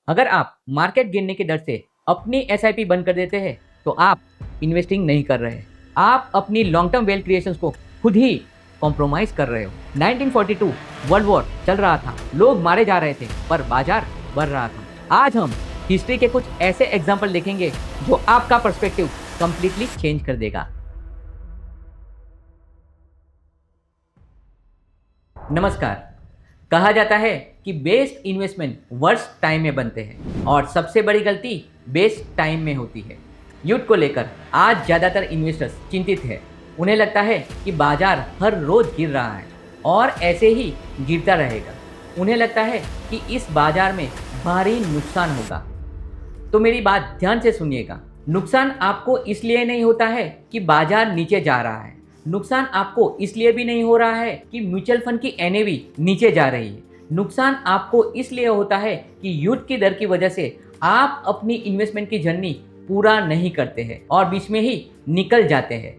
अगर आप मार्केट गिरने के डर से अपनी एसआईपी बंद कर देते हैं तो आप इन्वेस्टिंग नहीं कर रहे। आप अपनी लॉन्ग टर्म वेल्थ क्रिएशन को खुद ही कॉम्प्रोमाइज कर रहे हो। 1942 वर्ल्ड वॉर चल रहा था, लोग मारे जा रहे थे पर बाजार बढ़ रहा था। आज हम हिस्ट्री के कुछ ऐसे एग्जाम्पल देखेंगे जो आपका पर्सपेक्टिव कंप्लीटली चेंज कर देगा। नमस्कार। कहा जाता है कि बेस्ट इन्वेस्टमेंट वर्स्ट टाइम में बनते हैं और सबसे बड़ी गलती बेस्ट टाइम में होती है। युद्ध को लेकर आज ज़्यादातर इन्वेस्टर्स चिंतित है। उन्हें लगता है कि बाजार हर रोज गिर रहा है और ऐसे ही गिरता रहेगा। उन्हें लगता है कि इस बाजार में भारी नुकसान होगा। तो मेरी बात ध्यान से सुनिएगा। नुकसान आपको इसलिए नहीं होता है कि बाजार नीचे जा रहा है। नुकसान आपको इसलिए भी नहीं हो रहा है कि म्यूचुअल फंड की एनएवी नीचे जा रही है। नुकसान आपको इसलिए होता है कि युद्ध की दर की वजह से आप अपनी इन्वेस्टमेंट की जर्नी पूरा नहीं करते हैं और बीच में ही निकल जाते हैं।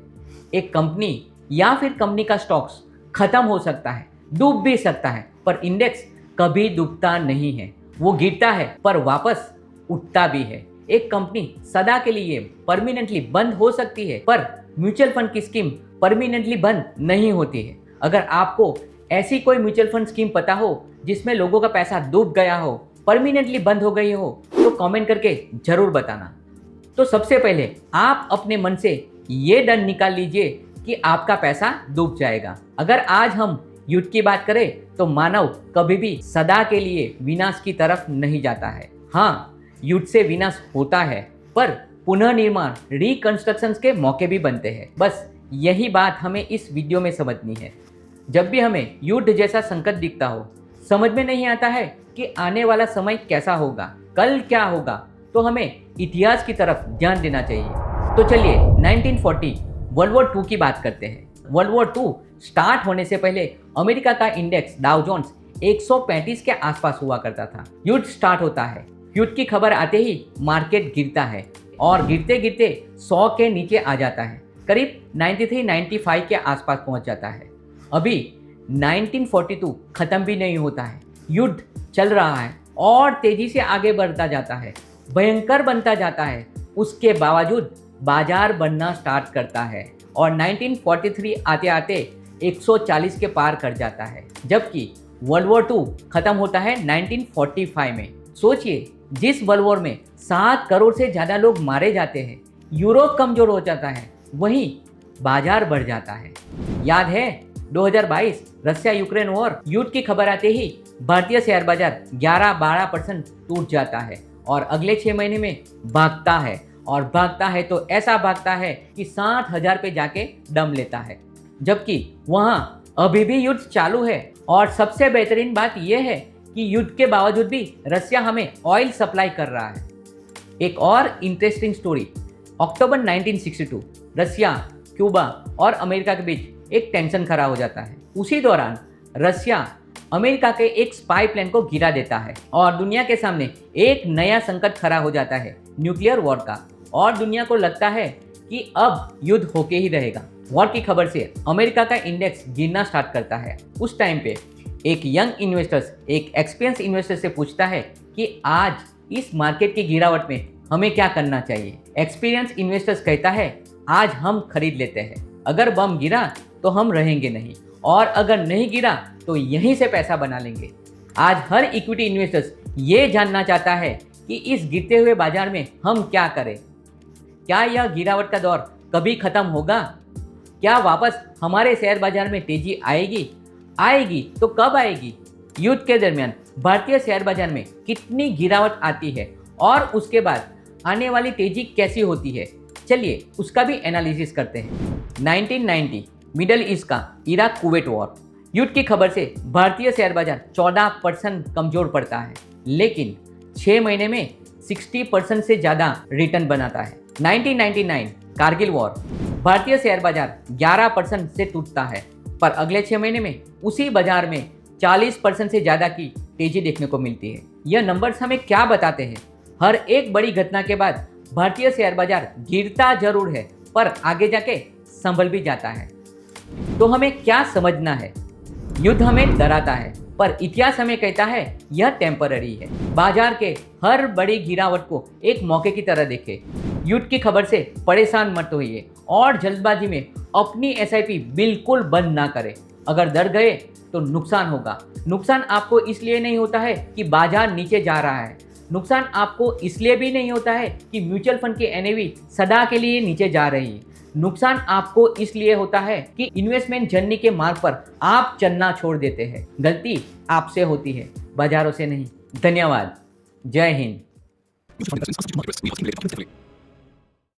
एक कंपनी या फिर कंपनी का स्टॉक्स खत्म हो सकता है, डूब भी सकता है, पर इंडेक्स कभी डूबता नहीं है। वो गिरता है पर वापस उठता भी है। एक कंपनी सदा के लिए परमानेंटली बंद हो सकती है पर म्यूचुअल फंड की स्कीम परमानेंटली बंद नहीं होती है। अगर आपको ऐसी कोई म्यूचुअल फंड स्कीम पता हो जिसमें लोगों का पैसा डूब गया हो, परमानेंटली बंद हो गई हो, तो कमेंट करके जरूर बताना। तो सबसे पहले आप अपने मन से ये डर निकाल लीजिए कि आपका पैसा डूब जाएगा। अगर आज हम युद्ध की बात करें तो मानव कभी भी सदा के लिए विनाश की तरफ नहीं जाता है। हाँ, युद्ध से विनाश होता है पर पुनर्निर्माण रिकंस्ट्रक्शन के मौके भी बनते हैं। बस यही बात हमें इस वीडियो में समझनी है। जब भी हमें युद्ध जैसा संकट दिखता हो, समझ में नहीं आता है कि आने वाला समय कैसा होगा, कल क्या होगा, तो हमें इतिहास की तरफ ध्यान देना चाहिए। तो चलिए 1940 वर्ल्ड वॉर 2 की बात करते हैं। वर्ल्ड वॉर 2 स्टार्ट होने से पहले अमेरिका का इंडेक्स डाउ जोन्स 135 के आसपास हुआ करता था। युद्ध स्टार्ट होता है। युद्ध की खबर आते ही मार्केट गिरता है और गिरते गिरते 100 के नीचे आ जाता है, करीब 93-95 के आसपास पहुंच जाता है। अभी 1942 खत्म भी नहीं होता है, युद्ध चल रहा है और तेजी से आगे बढ़ता जाता है, भयंकर बनता जाता है। उसके बावजूद बाजार बढ़ना स्टार्ट करता है और 1943 आते आते 140 के पार कर जाता है, जबकि वर्ल्ड वॉर 2 खत्म होता है 1945 में। सोचिए, जिस वर्ल्ड वॉर में 7 करोड़ से ज़्यादा लोग मारे जाते हैं, यूरोप कमजोर हो जाता है, वहीं बाजार बढ़ जाता है। याद है 2022 रशिया यूक्रेन वॉर, युद्ध की खबर आते ही भारतीय शेयर बाजार 11-12% टूट जाता है और अगले 6 महीने में भागता है और भागता है तो ऐसा भागता है कि 60,000 पे जाके दम लेता है, जबकि वहाँ अभी भी युद्ध चालू है। और सबसे बेहतरीन बात यह है कि युद्ध के बावजूद भी रशिया हमें ऑयल सप्लाई कर रहा है। एक और इंटरेस्टिंग स्टोरी, अक्टूबर 1962 रशिया, क्यूबा और अमेरिका के बीच एक टेंशन खड़ा हो जाता है। उसी दौरान रशिया अमेरिका के एक स्पाई प्लेन को गिरा देता है और दुनिया के सामने एक नया संकट खड़ा हो जाता है, न्यूक्लियर वॉर का। और दुनिया को लगता है कि अब युद्ध होके ही रहेगा। वॉर की खबर से अमेरिका का इंडेक्स गिरना स्टार्ट करता है। उस टाइम पे एक यंग इन्वेस्टर्स एक एक्सपीरियंस इन्वेस्टर से पूछता है कि आज इस मार्केट की गिरावट में हमें क्या करना चाहिए। एक्सपीरियंस इन्वेस्टर्स कहता है, आज हम खरीद लेते हैं। अगर बम गिरा तो हम रहेंगे नहीं, और अगर नहीं गिरा तो यहीं से पैसा बना लेंगे। आज हर इक्विटी इन्वेस्टर्स ये जानना चाहता है कि इस गिरते हुए बाजार में हम क्या करें। क्या यह गिरावट का दौर कभी खत्म होगा? क्या वापस हमारे शेयर बाजार में तेजी आएगी? आएगी तो कब आएगी? युद्ध के दरमियान भारतीय शेयर बाजार में कितनी गिरावट आती है और उसके बाद आने वाली तेजी कैसी होती है? चलिए उसका भी एनालिसिस करते हैं। 1990 मिडल ईस्ट का इराक कुवैत वॉर, युद्ध की खबर से भारतीय शेयर बाजार 14% कमजोर पड़ता है, लेकिन 6 महीने में 60% से ज़्यादा रिटर्न बनाता है। 1999 कारगिल वॉर, भारतीय शेयर बाजार 11% से टूटता है, पर अगले 6 महीने में उसी बाजार में 40% से ज़्यादा की तेजी देखने को मिलती है। यह नंबर्स हमें क्या बताते हैं? हर एक बड़ी घटना के बाद भारतीय शेयर बाजार गिरता जरूर है पर आगे जाके संभल भी जाता है। तो हमें क्या समझना है? युद्ध हमें डराता है पर इतिहास हमें कहता है यह टेम्पररी है। बाजार के हर बड़ी गिरावट को एक मौके की तरह देखें। युद्ध की खबर से परेशान मत होइए और जल्दबाजी में अपनी एसआईपी बिल्कुल बंद ना करें। अगर डर गए तो नुकसान होगा। नुकसान आपको इसलिए नहीं होता है कि बाजार नीचे जा रहा है, नुकसान आपको इसलिए भी नहीं होता है कि म्यूचुअल फंड की एनएवी सदा के लिए नीचे जा रही है। नुकसान आपको इसलिए होता है कि इन्वेस्टमेंट जर्नी के मार्ग पर आप चलना छोड़ देते हैं। गलती आपसे होती है, बाजारों से नहीं। धन्यवाद। जय हिंद।